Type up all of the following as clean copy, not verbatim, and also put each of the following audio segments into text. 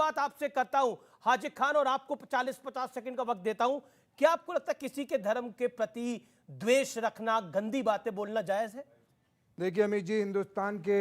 बात आपसे करता हूं, हाजिक खान, और आपको 40-50 सेकंड का वक्त देता हूं। क्या आपको लगता है किसी के धर्म के प्रति द्वेष रखना, गंदी बातें बोलना जायज है? देखिए अमित जी, हिंदुस्तान के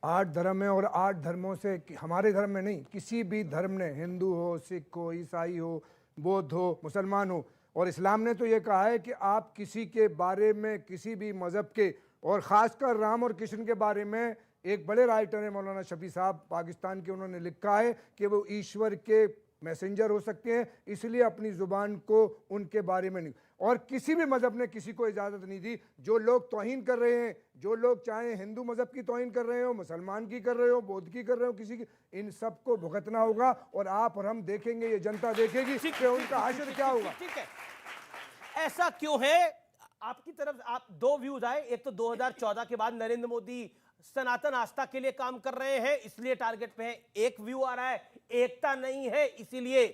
8 धर्म हैं और 8 धर्मों से हमारे धर्म में नहीं, किसी भी धर्म ने, हिंदू हो, सिख हो, ईसाई हो, बौद्ध हो, मुसलमान हो, और इस्लाम ने तो ये कहा है कि आप किसी के बारे में, किसी भी मज़हब के, और ख़ासकर राम और कृष्ण के बारे में, एक बड़े राइटर हैं मौलाना शफी साहब पाकिस्तान के, उन्होंने लिखा है कि वो ईश्वर के मैसेंजर हो सकते हैं, इसलिए अपनी ज़ुबान को उनके बारे में नहीं, और किसी भी मज़हब ने किसी को इजाज़त नहीं दी। जो लोग तौहीन कर रहे हैं, जो लोग चाहे हिंदू मज़हब की तौहीन कर रहे हो, मुसलमान की कर रहे हो, बौद्ध की कर रहे हो, किसी की, इन सबको भुगतना होगा, और आप और हम देखेंगे, ये जनता देखेगी कि उनका हाशिर क्या होगा। ठीक है, ऐसा क्यों है? आपकी तरफ आप 2 व्यूज आए। एक तो 2014 के बाद नरेंद्र मोदी सनातन आस्था के लिए काम कर रहे हैं, इसलिए टारगेट पे है। एक व्यू आ रहा है, एकता नहीं है इसीलिए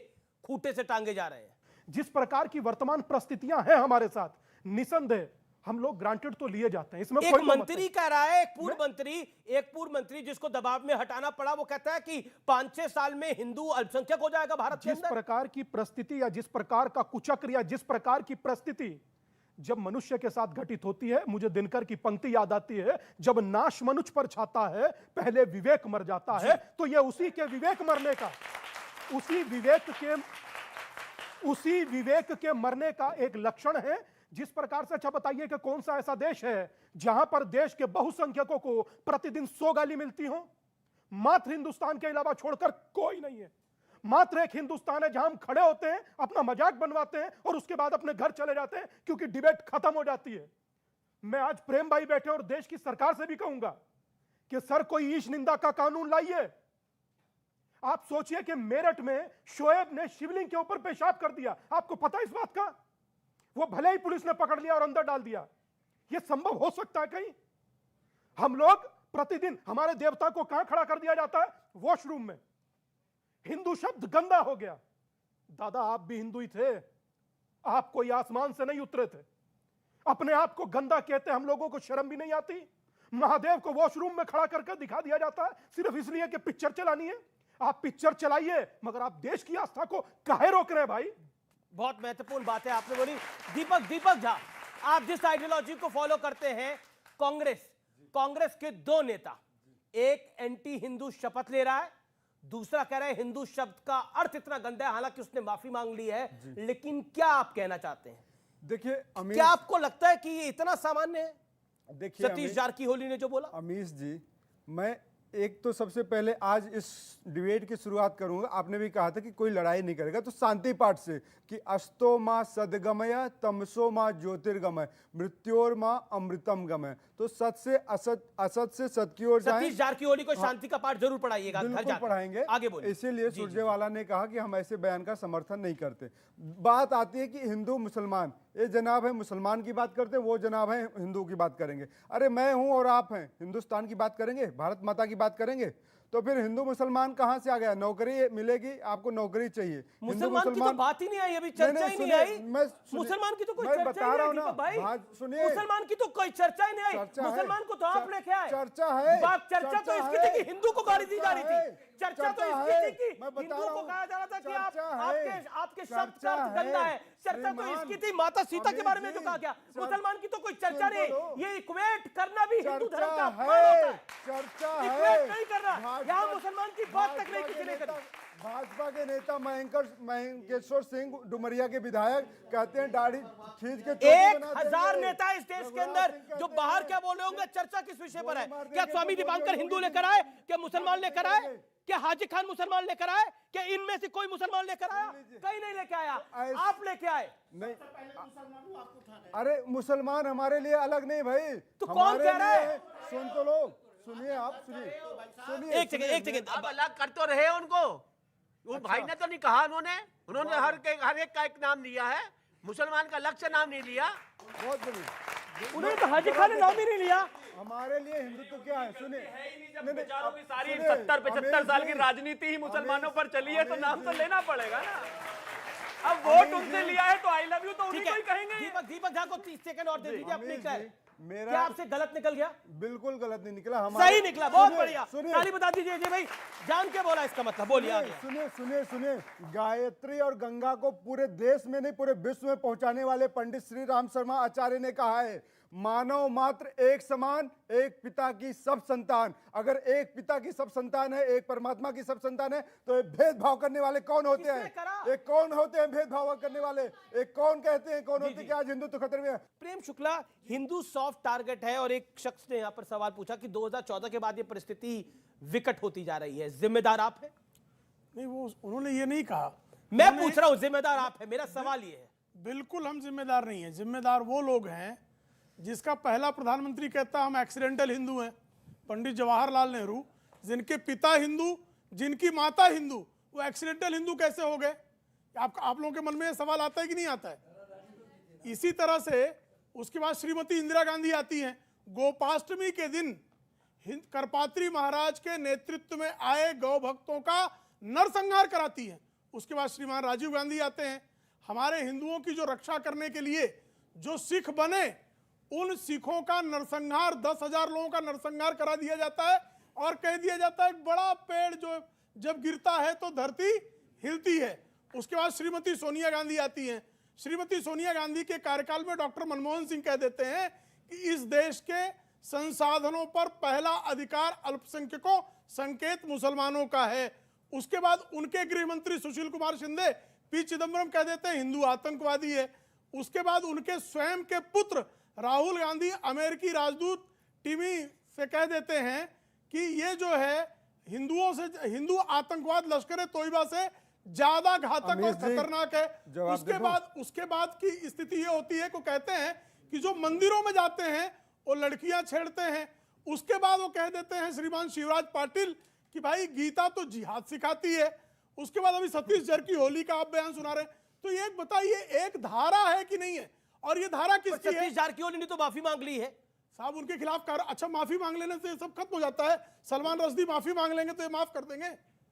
खूंटे से टांगे जा रहे हैं। जिस प्रकार की वर्तमान परिस्थितियां हैं हमारे साथ, निसंदेह हम लोग ग्रांटेड तो लिए जाते हैं, इसमें एक कोई मंत्री कह रहा है, एक पूर्व मंत्री जिसको दबाव में हटाना पड़ा, वो कहता है कि 5-6 साल में हिंदू अल्पसंख्यक हो जाएगा भारत के अंदर। जिस प्रकार की परिस्थिति या जिस प्रकार का कुचक्र या जिस प्रकार की परिस्थिति जब मनुष्य के साथ घटित होती है, मुझे दिनकर की पंक्ति याद आती है, जब नाश मनुष्य पर छाता है पहले विवेक मर जाता है। तो ये उसी के विवेक मरने का, उसी विवेक के मरने का एक लक्षण है। जिस प्रकार से, अच्छा बताइए कि कौन सा ऐसा देश है जहां पर देश के बहुसंख्यकों को प्रतिदिन 100 गाली मिलती हो? मात्र हिंदुस्तान के अलावा छोड़कर कोई नहीं है। मात्र एक हिंदुस्तान है जहां हम खड़े होते हैं, अपना मजाक बनवाते हैं और उसके बाद अपने घर चले जाते हैं क्योंकि डिबेट खत्म हो जाती है। मैं आज प्रेम भाई बैठे और देश की सरकार से भी कहूंगा कि सर कोई ईश निंदा का कानून लाइए। आप सोचिए कि मेरठ में शोएब ने शिवलिंग के ऊपर पेशाब कर दिया, आपको पता है इस बात का? वो भले ही पुलिस ने पकड़ लिया और अंदर डाल दिया। यह संभव हो सकता है कहीं? हम लोग प्रतिदिन, हमारे देवता को कहां खड़ा कर दिया जाता है? वॉशरूम में। हिंदू शब्द गंदा हो गया। दादा आप भी हिंदू ही थे, आप कोई आसमान से नहीं उतरे थे। अपने आप को गंदा कहते हम लोगों को शर्म भी नहीं आती? महादेव को वॉशरूम में खड़ा करके दिखा दिया जाता है सिर्फ इसलिए कि पिक्चर चलानी है। आप पिक्चर चलाइए, मगर आप देश की आस्था को काहे रोक रहे हैं भाई? बहुत महत्वपूर्ण बात है आपने बोली। दीपक झा, आप जिस आइडियोलॉजी को फॉलो करते हैं, कांग्रेस के 2 नेता, एक एंटी हिंदू शपथ ले रहा है, दूसरा कह रहा है हिंदू शब्द का अर्थ इतना गंदा है, हालांकि उसने माफी मांग ली है, लेकिन क्या आप कहना चाहते हैं? देखिए क्या आपको लगता है कि ये इतना सामान्य है? देखिए सतीश जारकीहोली ने जो बोला। अमीश जी, मैं एक तो सबसे पहले आज इस डिबेट की शुरुआत करूंगा। आपने भी कहा था कि कोई लड़ाई नहीं करेगा, तो शांति पाठ से कि अस्तो माँ सदगमय तमसो माँ ज्योतिर्गमय मृत्योर माँ अमृतम गमय। तो सत से असत, असत से सत की ओर जाएं। सतीश जारकीहोली को शांति का पाठ जरूर पढ़ाइएगा, घर जाकर पढ़ाएंगे। आगे बोलिए। इसीलिए सुरजेवाला ने कहा कि हम ऐसे बयान का समर्थन नहीं करते। बात आती है कि हिंदू मुसलमान, ये जनाब है मुसलमान की बात करते हैं, वो जनाब है हिंदू की बात करेंगे। अरे मैं हूं और आप हैं, हिंदुस्तान की बात करेंगे, भारत माता की बात करेंगे, तो फिर हिंदू मुसलमान कहां से आ गया? नौकरी मिलेगी, आपको नौकरी चाहिए। मुसलमान की तो बात ही नहीं आई, अभी चर्चा ही नहीं आई। मुसलमान की तो कोई चर्चा ही नहीं आई भाई। सुनिए, मुसलमान की तो कोई चर्चा ही नहीं आई। मुसलमान को तो आप लेके आए। चर्चा है, चर्चा तो इसकी थी कि हिंदू को गाली दी जा रही थी। चर्चा तो इसकी थी कि हिंदू को कहा जा रहा था कि आपके शब्द का अर्थ गंदा है। चर्चा तो इसकी थी माता सीता के बारे में जो कहा गया। मुसलमान की तो कोई चर्चा नहीं। ये इक्वेट करना भी हिंदू धर्म का अपमान होता है। चर्चा इक्वेट नहीं करना, यहाँ मुसलमान की बात तक नहीं किसी ने करी। भाजपा के नेता महेंकेश्वर सिंह डुमरिया के विधायक कहते हैं दाढ़ी खींच के 1000 नेता इस देश के अंदर जो बाहर क्या बोल रहे होंगे। चर्चा किस विषय पर है? क्या स्वामी दीपांकर हिंदू लेकर आए? क्या मुसलमान लेकर आए? क्या हाजिक खान मुसलमान लेकर आए? क्या इनमें से कोई मुसलमान लेकर आया? कहीं नहीं लेके आया, आप लेके आए। नहीं, अरे मुसलमान हमारे लिए अलग नहीं भाई। तो कौन कह रहा है? सुन तो लो, सुनिए आप, सुनिए। एक सेकंड अब अलग कर तो रहे उनको। वो भाई ने तो नहीं कहा, उन्होंने हर एक का एक नाम दिया है। मुसलमान का अलग से नाम नहीं लिया। बहुत बढ़िया, उन्होंने तो हाजी खान ने नाम ही नहीं लिया। हमारे लिए हिंदुत्व क्या है? सुनिए, बेचारों की सारी 70-75 साल की राजनीति ही मुसलमानों पर चली है, तो नाम तो लेना पड़ेगा ना। अब वोट उनसे लिया है तो आई लव यू तो उन्हीं को ही कहेंगे। दीपक झा को 30 सेकंड और दे दीजिए अपनी। मेरा- क्या आपसे गलत निकल गया? बिल्कुल गलत नहीं निकला। सही निकला, बहुत सुनिए, बढ़िया। सुनिए, ताली बता दीजिए जी भाई, जान के बोला इसका मतलब। बोलिए आगे। सुनिए सुनिए सुनिए, गायत्री और गंगा को पूरे देश में नहीं पूरे विश्व में पहुंचाने वाले पंडित श्री राम शर्मा आचार्य ने कहा है, मानव मात्र एक समान, एक पिता की सब संतान। अगर एक पिता की सब संतान है, एक परमात्मा की सब संतान है, तो ये भेदभाव करने वाले कौन होते किसने हैं? करा? ये कौन होते हैं भेदभाव करने वाले? एक कौन कहते हैं, कौन होते हैं कि आज हिंदुत्व खतरे में है? प्रेम शुक्ला, हिंदू सॉफ्ट टारगेट है, और एक शख्स ने यहां पर सवाल पूछा कि 2014 के बाद ये परिस्थिति विकट होती जा रही है, जिम्मेदार आप हैं? नहीं, वो उन्होंने ये नहीं कहा। मैं पूछ रहा हूं, जिम्मेदार आप हैं, मेरा सवाल ये है। बिल्कुल हम जिम्मेदार नहीं है। जिम्मेदार वो लोग हैं जिसका पहला प्रधानमंत्री कहता हम एक्सीडेंटल हिंदू हैं, पंडित जवाहरलाल नेहरू, जिनके पिता हिंदू, जिनकी माता हिंदू, वो एक्सीडेंटल हिंदू कैसे हो गए? आप लोगों के मन में ये सवाल आता है कि नहीं आता है? इसी तरह से उसके बाद श्रीमती इंदिरा गांधी आती हैं, गोपाष्टमी के दिन करपात्री महाराज के नेतृत्व में आए गौ भक्तों का नरसंहार कराती हैं। उसके बाद श्रीमान राजीव गांधी आते हैं, हमारे हिंदुओं की जो रक्षा करने के लिए जो सिख बने, उन सिखों का नरसंहार, 10,000 लोगों का नरसंहार करा दिया जाता है और कह दिया जाता है एक बड़ा पेड़ जो जब गिरता है तो धरती हिलती है। उसके बाद श्रीमती सोनिया गांधी आती हैं। श्रीमती सोनिया गांधी के कार्यकाल में डॉक्टर मनमोहन सिंह कह देते हैं कि इस देश के संसाधनों पर पहला अधिकार अल्पसंख्यकों, संकेत मुसलमानों का है। उसके बाद उनके गृह मंत्री सुशील कुमार शिंदे, पी चिदम्बरम कह देते हैं हिंदू आतंकवादी है। उसके बाद उनके स्वयं के पुत्र राहुल गांधी अमेरिकी राजदूत टिमी से कह देते हैं कि ये जो है हिंदुओं से, हिंदू आतंकवाद लश्कर तोयबा से ज्यादा घातक और अमित जी, खतरनाक है। जवाब उसके बाद की स्थिति ये होती है को कहते हैं कि जो मंदिरों में जाते हैं वो लड़कियां छेड़ते हैं। उसके बाद वो कह देते हैं श्रीमान शिवराज पाटिल कि भाई गीता तो जिहाद सिखाती है। उसके बाद अभी सतीश जर की होली का आप बयान सुना रहे हैं। तो ये बताइए, एक धारा है कि नहीं है? और ये धारा किसकी है? सतीश जारकिहोली ने तो माफी मांग ली है साहब, उनके खिलाफ अच्छा, माफी मांग लेने से सब खत्म हो जाता है? सलमान रश्दी माफी मांग लेंगे तो ये माफ कर देंगे?